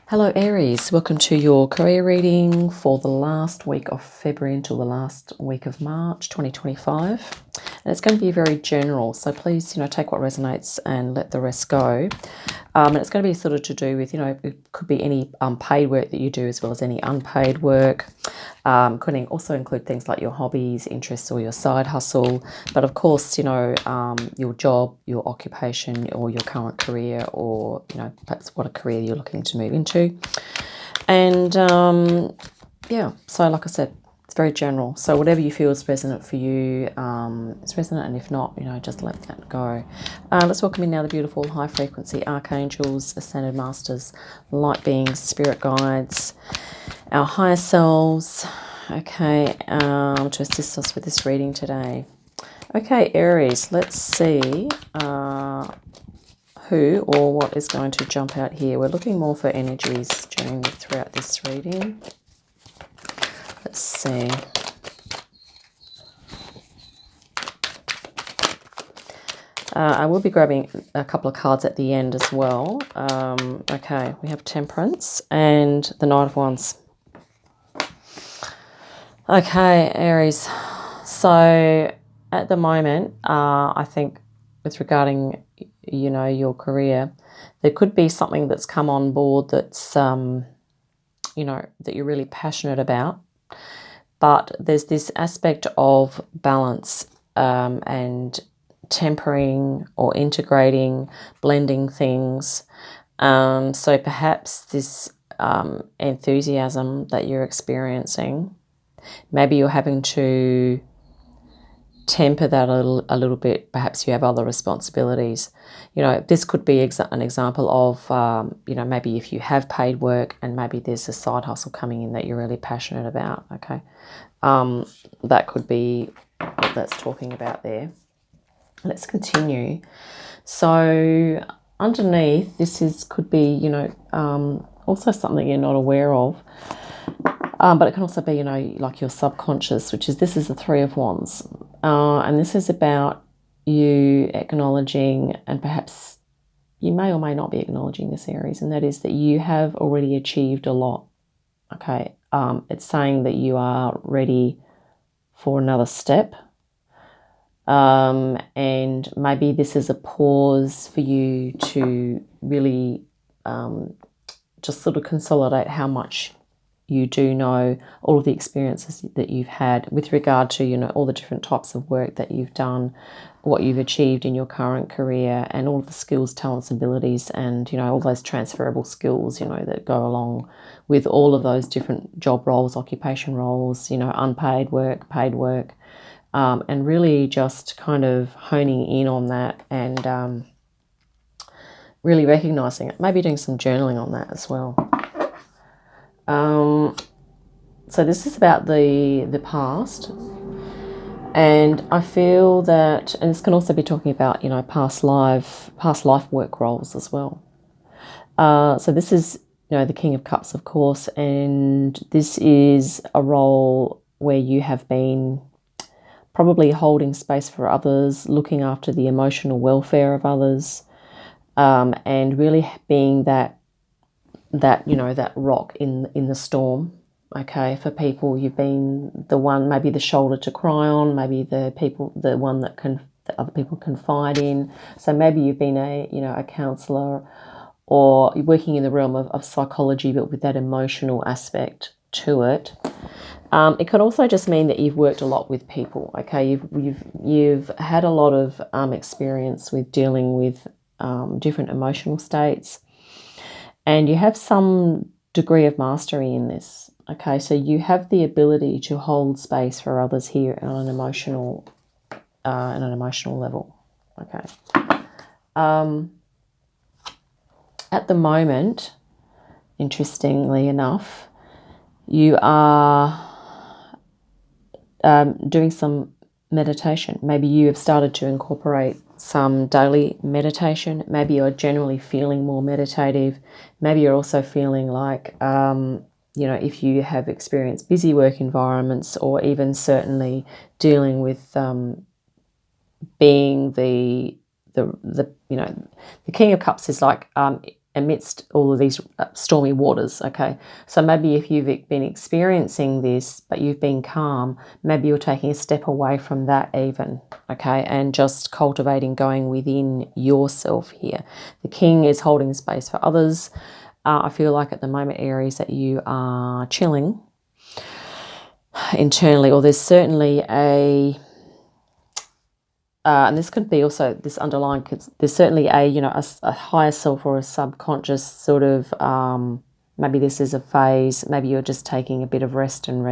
Hello Aries, welcome to your career reading for the last week of February until the last week of March 2025. And it's going to be very general, so please, take what resonates and let the rest go. And it's going to be sort of to do with, it could be any paid work that you do as well as any unpaid work. Could also include things like your hobbies, interests, or your side hustle. But of course, your job, your occupation, or your current career, or, perhaps what a career you're looking to move into. And, so like I said, it's very general. So whatever you feel is resonant for you, it's resonant. And if not, just let that go. Let's welcome in now the beautiful high frequency archangels, ascended masters, light beings, spirit guides, our higher selves, okay, to assist us with this reading today. Okay, Aries, let's see who or what is going to jump out here. We're looking more for energies throughout this reading. Let's see. I will be grabbing a couple of cards at the end as well. Okay, we have Temperance and the Knight of Wands. Okay, Aries. So at the moment, I think with regarding, your career, there could be something that's come on board that's, that you're really passionate about. But there's this aspect of balance and tempering or integrating, blending things. So perhaps this enthusiasm that you're experiencing, maybe you're having to temper that a little bit. Perhaps you have other responsibilities. This could be an example of, maybe if you have paid work and maybe there's a side hustle coming in that you're really passionate about, okay? That could be what that's talking about there. Let's continue. So underneath, could be, also something you're not aware of. But it can also be, like your subconscious, this is the Three of Wands. And this is about you acknowledging, and perhaps you may or may not be acknowledging this, Aries, and that is that you have already achieved a lot. Okay. It's saying that you are ready for another step. And maybe this is a pause for you to really just sort of consolidate how much you do know, all of the experiences that you've had with regard to, all the different types of work that you've done, what you've achieved in your current career, and all of the skills, talents, abilities, and, all those transferable skills, that go along with all of those different job roles, occupation roles, unpaid work, paid work, and really just kind of honing in on that and really recognizing it, maybe doing some journaling on that as well. So this is about the past, and I feel that, and this can also be talking about, past life work roles as well. So this is, the King of Cups, of course, and this is a role where you have been probably holding space for others, looking after the emotional welfare of others, and really being that rock in the storm. Okay, for people, you've been the one, maybe the shoulder to cry on, maybe the one that other people confide in. So maybe you've been a counsellor, or you're working in the realm of psychology, but with that emotional aspect to it. It could also just mean that you've worked a lot with people. Okay, you've had a lot of experience with dealing with different emotional states, and you have some degree of mastery in this. Okay, so you have the ability to hold space for others here on an emotional level. Okay. At the moment, interestingly enough, you are doing some meditation. Maybe you have started to incorporate some daily meditation. Maybe you're generally feeling more meditative. Maybe you're also feeling like, if you have experienced busy work environments, or even certainly dealing with being the King of Cups is like amidst all of these stormy waters, okay? So maybe if you've been experiencing this, but you've been calm, maybe you're taking a step away from that even, okay? And just cultivating, going within yourself here. The King is holding space for others. I feel like at the moment, Aries, that you are chilling internally, or there's certainly a... and this could be also this underlying, there's certainly a, you know, a higher self or a subconscious sort of, maybe this is a phase, maybe you're just taking a bit of rest and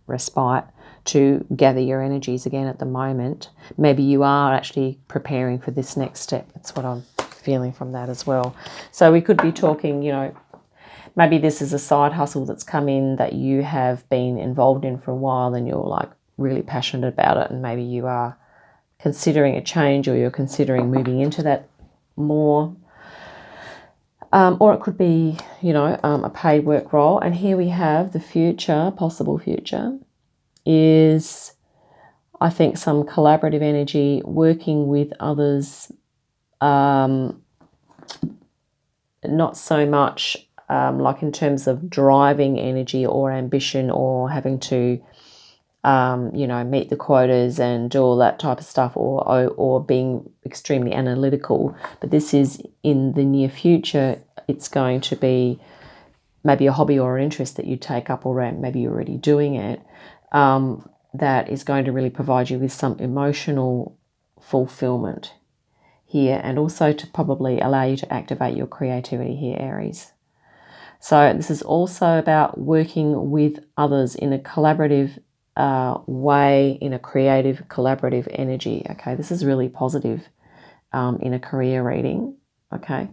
respite to gather your energies again at the moment. Maybe you are actually preparing for this next step. That's what I'm feeling from that as well. So we could be talking, you know, maybe this is a side hustle that's come in that you have been involved in for a while and you're like really passionate about it, and maybe you are considering a change, or you're considering moving into that more. Or it could be, you know, a paid work role. And here we have the future, possible future, is, I think, some collaborative energy, working with others, not so much like in terms of driving energy or ambition or having to you know, meet the quotas and do all that type of stuff, or being extremely analytical. But this is in the near future. It's going to be maybe a hobby or an interest that you take up, or maybe you're already doing it, that is going to really provide you with some emotional fulfillment here, and also to probably allow you to activate your creativity here, Aries. So this is also about working with others in a collaborative way, in a creative, collaborative energy. Okay, this is really positive in a career reading. Okay,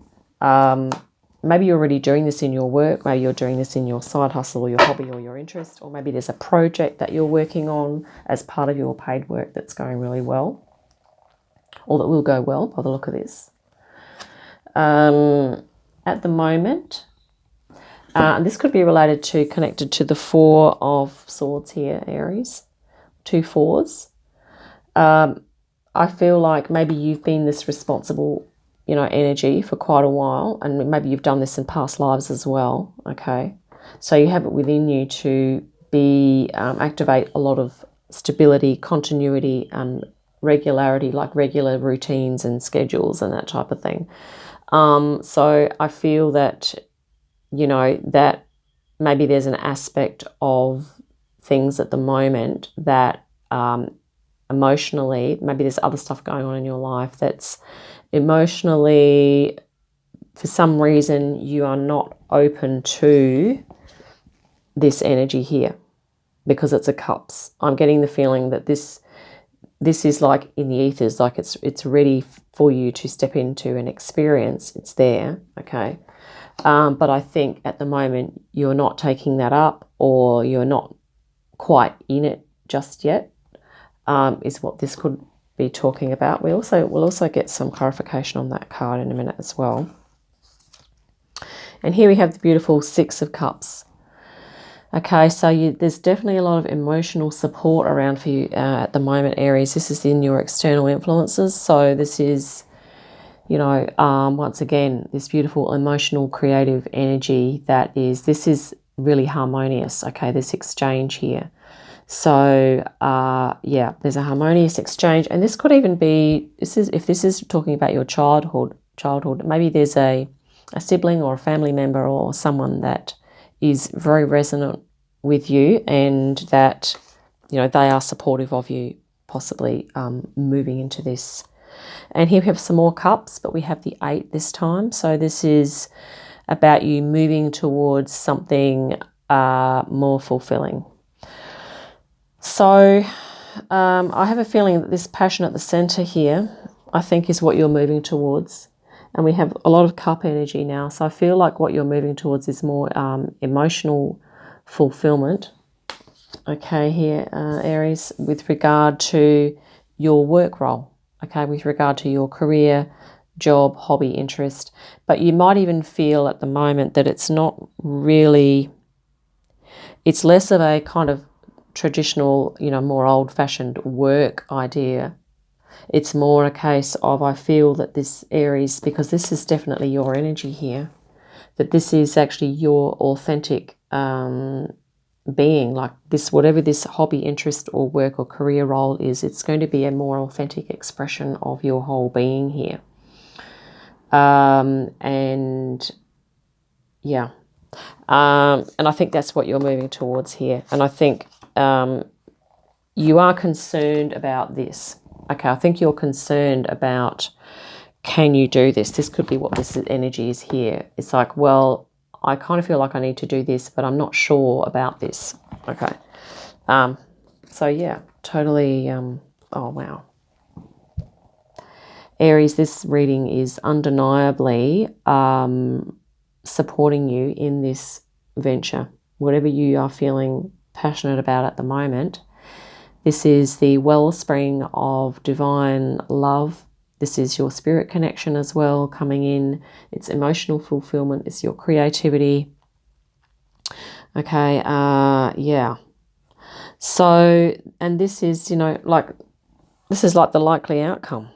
maybe you're already doing this in your work, maybe you're doing this in your side hustle or your hobby or your interest, or maybe there's a project that you're working on as part of your paid work that's going really well, or that will go well by the look of this. At the moment, and this could be related to, connected to the Four of Swords here, Aries. 2 4s. I feel like maybe you've been this responsible, you know, energy for quite a while, and maybe you've done this in past lives as well, okay? So you have it within you to be, activate a lot of stability, continuity, and regularity, like regular routines and schedules and that type of thing. So I feel that, you know, that maybe there's an aspect of things at the moment that emotionally, maybe there's other stuff going on in your life that's emotionally, for some reason, you are not open to this energy here because it's a cups. I'm getting the feeling that this is like in the ethers, like it's ready for you to step into and experience. It's there, okay? But I think at the moment you're not taking that up, or you're not quite in it just yet, is what this could be talking about. We'll also get some clarification on that card in a minute as well. And here we have the beautiful 6 of Cups. Okay, so there's definitely a lot of emotional support around for you at the moment, Aries. This is in your external influences. So this is, you know, once again, this beautiful emotional creative energy this is really harmonious, okay, this exchange here. So, yeah, there's a harmonious exchange, and this could even be, if this is talking about your childhood, maybe there's a sibling or a family member or someone that is very resonant with you, and that, you know, they are supportive of you, possibly moving into this. And here we have some more cups, but we have the 8 this time. So this is about you moving towards something more fulfilling. So I have a feeling that this passion at the center here, I think, is what you're moving towards. And we have a lot of cup energy now. So I feel like what you're moving towards is more emotional fulfillment. Okay, here, Aries, with regard to your work role. Okay, with regard to your career, job, hobby, interest. But you might even feel at the moment that it's not really, it's less of a kind of traditional, you know, more old-fashioned work idea. It's more a case of, I feel that this Aries, because this is definitely your energy here, but this is actually your authentic being, like this, whatever this hobby, interest, or work or career role is, it's going to be a more authentic expression of your whole being here. And yeah, and I think that's what you're moving towards here. And I think you are concerned about this. Okay, I think you're concerned about, can you do this? This could be what this energy is here. It's like, well, I kind of feel like I need to do this, but I'm not sure about this. Okay. So yeah, totally. Oh, wow. Aries, this reading is undeniably supporting you in this venture. Whatever you are feeling passionate about at the moment, this is the wellspring of divine love. This is your spirit connection as well coming in. It's emotional fulfillment. It's your creativity. Okay, yeah. So, and this is, you know, like, this is like the likely outcome.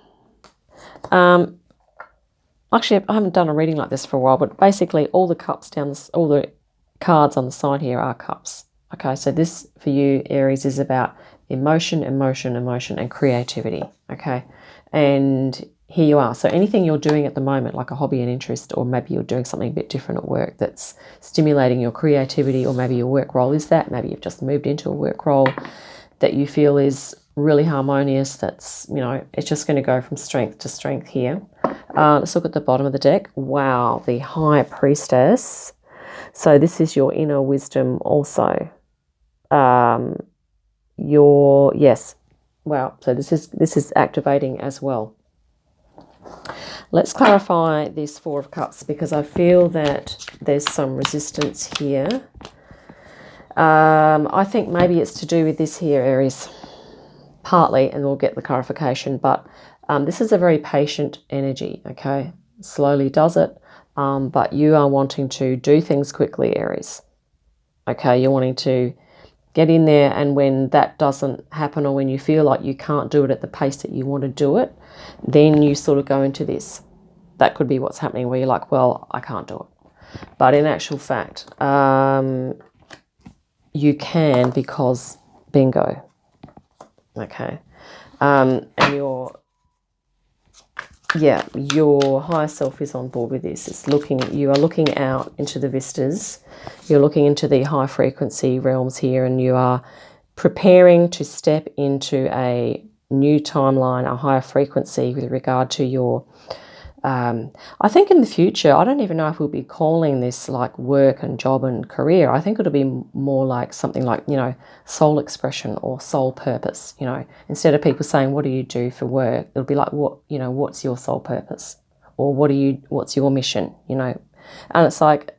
Actually, I haven't done a reading like this for a while, but basically all the cups all the cards on the side here are cups. Okay, so this for you, Aries, is about emotion, emotion, emotion, and creativity. Okay, and here you are. So anything you're doing at the moment, like a hobby and interest, or maybe you're doing something a bit different at work that's stimulating your creativity, or maybe your work role is that. Maybe you've just moved into a work role that you feel is really harmonious. That's, you know, it's just going to go from strength to strength here. Let's look at the bottom of the deck. Wow, the High Priestess. So this is your inner wisdom also. Yes. Wow. So this is activating as well. Let's clarify this Four of Cups, because I feel that there's some resistance here. I think maybe it's to do with this here, Aries. Partly, and we'll get the clarification, but this is a very patient energy, okay? Slowly does it, but you are wanting to do things quickly, Aries. Okay, you're wanting to get in there, and when that doesn't happen, or when you feel like you can't do it at the pace that you want to do it, then you sort of go into this. That could be what's happening, where you're like, well, I can't do it. But in actual fact, you can, because bingo. Okay. And your higher self is on board with this. It's you are looking out into the vistas. You're looking into the high frequency realms here, and you are preparing to step into a new timeline, a higher frequency with regard to your, I think in the future, I don't even know if we'll be calling this like work and job and career. I think it'll be more like something like, you know, soul expression or soul purpose. You know, instead of people saying, what do you do for work? It'll be like, what's your soul purpose? Or what's your mission? You know, and it's like,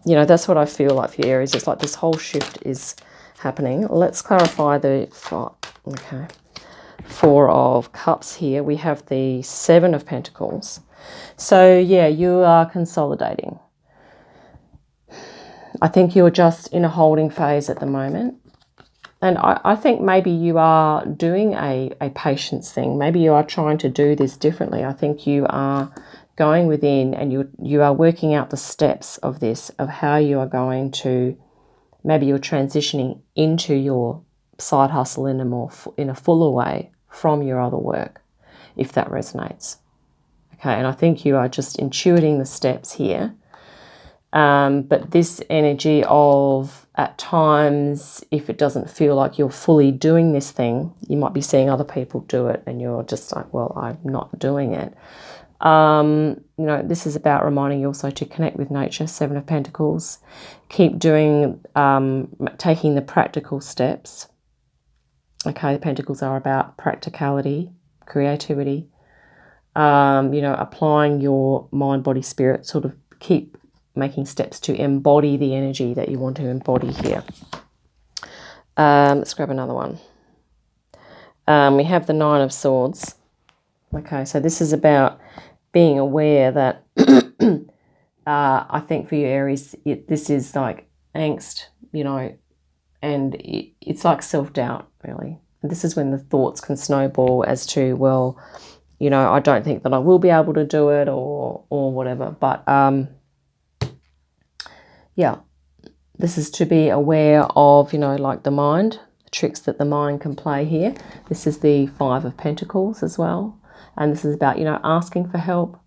you know, that's what I feel like for Aries. It's like this whole shift is happening. Let's clarify okay. Four of Cups here. We have the Seven of Pentacles. So yeah, you are consolidating. I think you're just in a holding phase at the moment. And I think maybe you are doing a patience thing. Maybe you are trying to do this differently. I think you are going within, and you are working out the steps of this, of how you are going to, maybe you're transitioning into your side hustle in a fuller way from your other work, if that resonates. Okay, and I think you are just intuiting the steps here. But this energy of, at times, if it doesn't feel like you're fully doing this thing, you might be seeing other people do it, and you're just like, well, I'm not doing it. You know, this is about reminding you also to connect with nature. Seven of Pentacles. Keep doing, taking the practical steps. Okay, the Pentacles are about practicality, creativity, you know, applying your mind, body, spirit, sort of keep making steps to embody the energy that you want to embody here. Let's grab another one. We have the Nine of Swords. Okay, so this is about being aware that I think for you, Aries, this is like angst, you know, and it's like self-doubt, really. And this is when the thoughts can snowball as to, well, you know, I don't think that I will be able to do it, or whatever. But yeah, this is to be aware of, you know, like the mind, the tricks that the mind can play here. This is the Five of Pentacles as well. And this is about, you know, asking for help.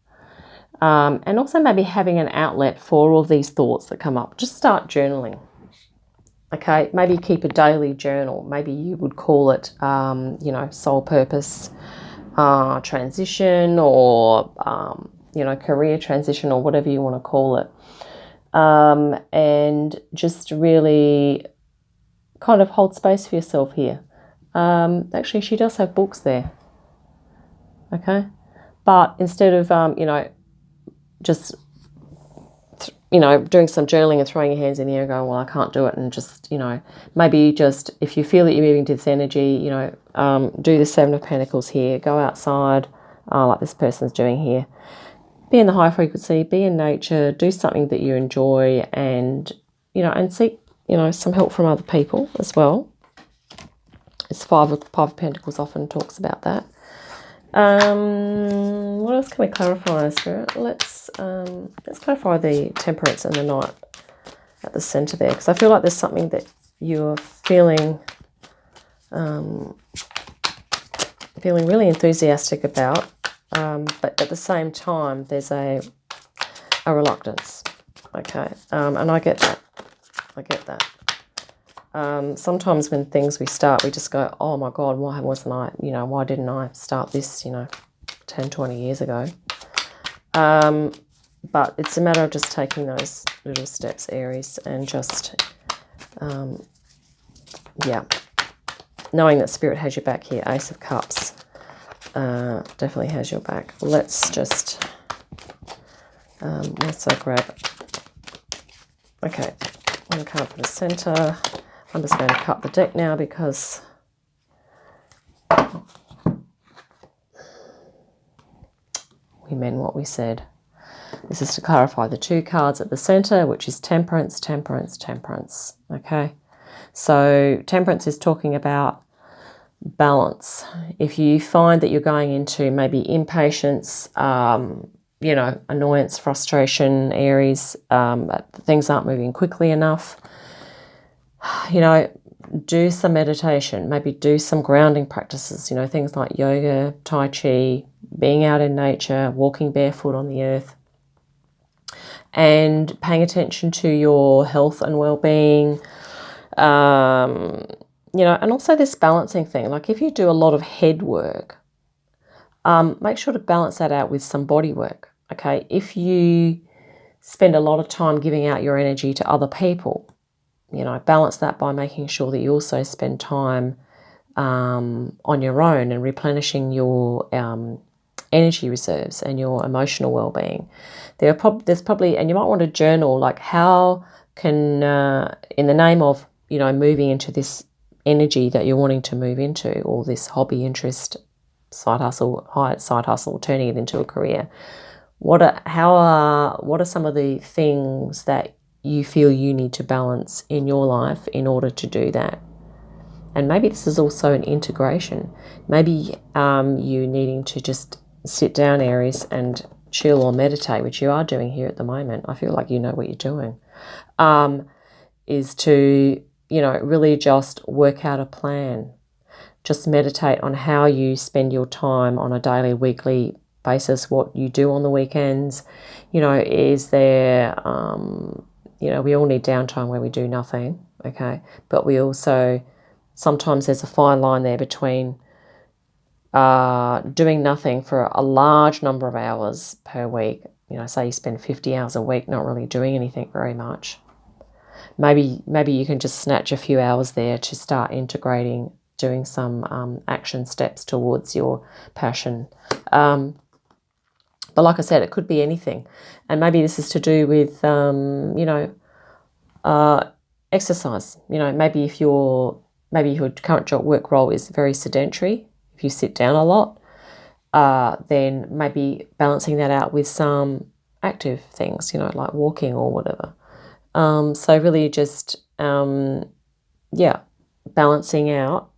And also maybe having an outlet for all of these thoughts that come up. Just start journaling. Okay, maybe keep a daily journal. Maybe you would call it, you know, soul purpose transition, or, you know, career transition, or whatever you want to call it. And just really kind of hold space for yourself here. Actually, she does have books there. Okay, but instead of, you know, just, you know, doing some journaling and throwing your hands in the air and going, well, I can't do it, and just, you know, maybe just, if you feel that you're moving to this energy, you know, do the Seven of Pentacles here, go outside, like this person's doing here. Be in the high frequency, be in nature, do something that you enjoy, and, you know, and seek, you know, some help from other people as well. It's Five of Pentacles often talks about that. What else can we clarify, Spirit? Let's clarify the Temperance and the Knight at the center there, because I feel like there's something that you're feeling really enthusiastic about, but at the same time there's a reluctance. Okay, and I get that. Sometimes when things we start, we just go, oh my God, why wasn't I, you know, why didn't I start this, you know, 10, 20 years ago? But it's a matter of just taking those little steps, Aries, and just, yeah, knowing that Spirit has your back here. Ace of Cups definitely has your back. Let's just, let's grab, okay, one card for the center. I'm just going to cut the deck now because we meant what we said. This is to clarify the two cards at the center, which is Temperance, Temperance, Temperance. Okay, so Temperance is talking about balance. If you find that you're going into maybe impatience, you know, annoyance, frustration, Aries, things aren't moving quickly enough, you know, do some meditation, maybe do some grounding practices, you know, things like yoga, tai chi, being out in nature, walking barefoot on the earth, and paying attention to your health and well-being, you know, and also this balancing thing. Like if you do a lot of head work, make sure to balance that out with some body work, okay? If you spend a lot of time giving out your energy to other people, you know, balance that by making sure that you also spend time on your own and replenishing your energy reserves and your emotional well-being. There's probably, and you might want to journal, like how can, in the name of, you know, moving into this energy that you're wanting to move into, or this hobby, interest, side hustle, turning it into a career. What are some of the things that you feel you need to balance in your life in order to do that? And maybe this is also an integration. Maybe you needing to just sit down, Aries, and chill or meditate, which you are doing here at the moment. I feel like you know what you're doing. Is to, you know, really just work out a plan. Just meditate on how you spend your time on a daily, weekly basis, what you do on the weekends. You know, is there, you know, we all need downtime where we do nothing, okay? But we also, sometimes there's a fine line there between doing nothing for a large number of hours per week. You know, say you spend 50 hours a week not really doing anything very much. Maybe you can just snatch a few hours there to start integrating, doing some action steps towards your passion. But like I said, it could be anything. And maybe this is to do with, you know, exercise. You know, maybe your current job work role is very sedentary, if you sit down a lot, then maybe balancing that out with some active things, you know, like walking or whatever. So really just, yeah, balancing out,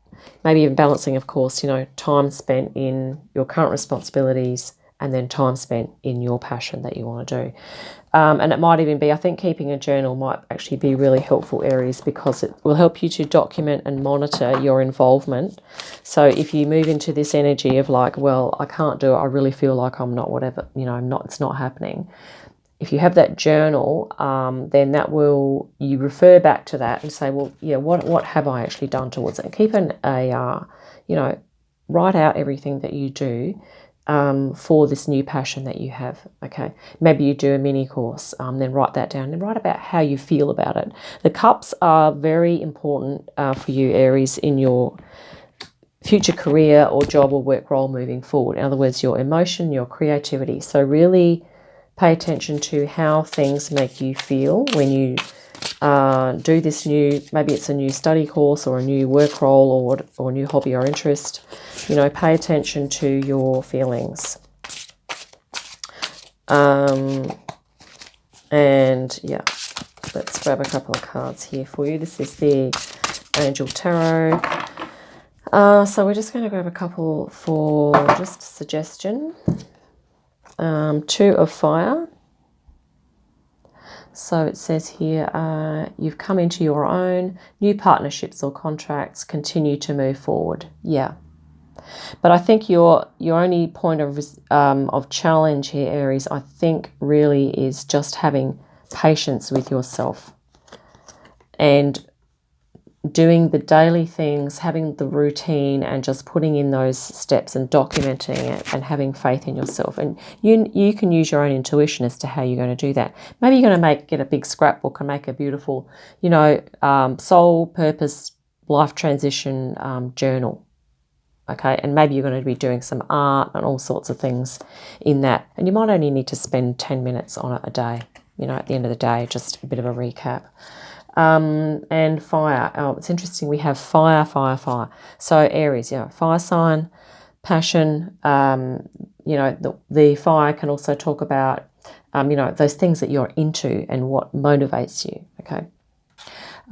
maybe even balancing, of course, you know, time spent in your current responsibilities and then time spent in your passion that you want to do. And it might even be, I think keeping a journal might actually be really helpful, Aries, because it will help you to document and monitor your involvement. So if you move into this energy of like, well, I can't do it, I really feel like I'm not whatever, you know, it's not happening. If you have that journal, then that will, you refer back to that and say, well, yeah, what have I actually done towards it? And keep you know, write out everything that you do for this new passion that you have. Okay, maybe you do a mini course, then write that down and write about how you feel about it. The cups are very important for you, Aries, in your future career or job or work role moving forward. In other words, your emotion, your creativity. So really pay attention to how things make you feel when you do this new, maybe it's a new study course or a new work role or a new hobby or interest. You know, pay attention to your feelings. And yeah, let's grab a couple of cards here for you. This is the Angel Tarot. So we're just going to grab a couple for just suggestion. Two of Fire. So it says here, you've come into your own, new partnerships or contracts, continue to move forward. Yeah. But I think your only point of challenge here, Aries, I think really is just having patience with yourself and doing the daily things, having the routine and just putting in those steps and documenting it and having faith in yourself. And you can use your own intuition as to how you're going to do that. Maybe you're going to get a big scrapbook and make a beautiful, you know, soul purpose life transition journal. Okay, and maybe you're going to be doing some art and all sorts of things in that. And you might only need to spend 10 minutes on it a day, you know, at the end of the day, just a bit of a recap. And fire. Oh, it's interesting. We have fire. So Aries, yeah, fire sign, passion. You know, the fire can also talk about, you know, those things that you're into and what motivates you. Okay.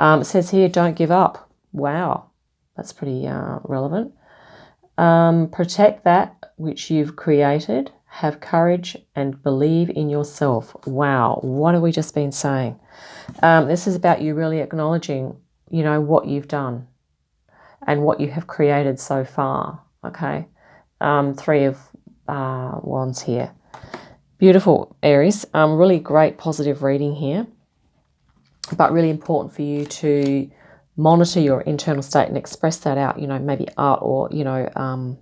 It says here, don't give up. Wow, that's pretty relevant. Protect that which you've created. Have courage and believe in yourself. Wow, what have we just been saying? This is about you really acknowledging, you know, what you've done and what you have created so far. Okay, Three of Wands here. Beautiful, Aries. Really great positive reading here, but really important for you to monitor your internal state and express that out. You know, maybe art or, you know,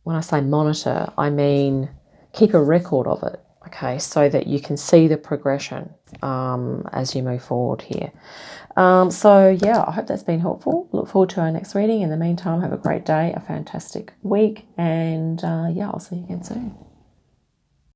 when I say monitor, I mean keep a record of it, okay, so that you can see the progression as you move forward here. So, yeah, I hope that's been helpful. Look forward to our next reading. In the meantime, have a great day, a fantastic week, and, yeah, I'll see you again soon.